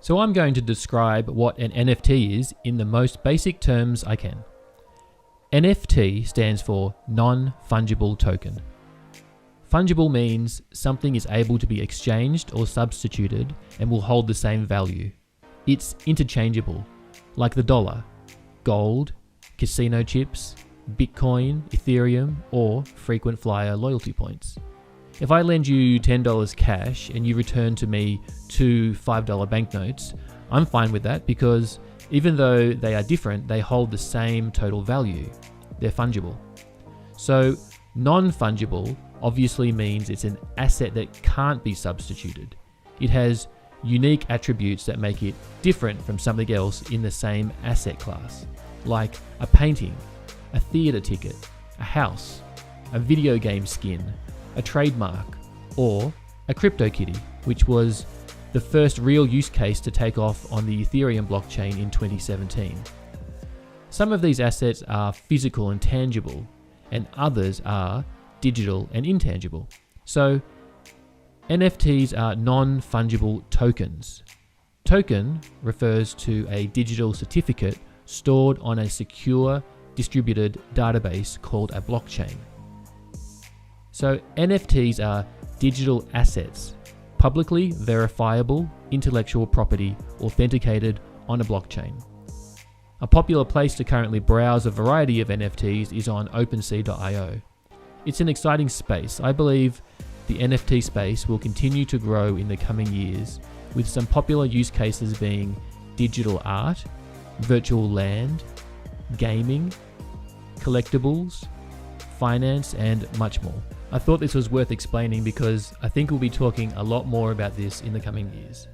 So I'm going to describe what an NFT is in the most basic terms I can. NFT stands for non-fungible token. Fungible means something is able to be exchanged or substituted and will hold the same value. It's interchangeable, like the dollar, gold, casino chips, Bitcoin, Ethereum, or frequent flyer loyalty points. If I lend you $10 cash and you return to me 2 $5 banknotes, I'm fine with that because even though they are different, they hold the same total value. They're fungible. So non-fungible obviously means it's an asset that can't be substituted. It has unique attributes that make it different from something else in the same asset class, like a painting, a theatre ticket, a house, a video game skin, a trademark, or a CryptoKitty, which was the first real use case to take off on the Ethereum blockchain in 2017. Some of these assets are physical and tangible, and others are digital and intangible. So NFTs are non-fungible tokens. Token refers to a digital certificate stored on a secure distributed database called a blockchain. So NFTs are digital assets, publicly verifiable intellectual property authenticated on a blockchain. A popular place to currently browse a variety of NFTs is on OpenSea.io. It's an exciting space. I believe the NFT space will continue to grow in the coming years, with some popular use cases being digital art, virtual land, gaming, collectibles, finance, and much more. I thought this was worth explaining because I think we'll be talking a lot more about this in the coming years.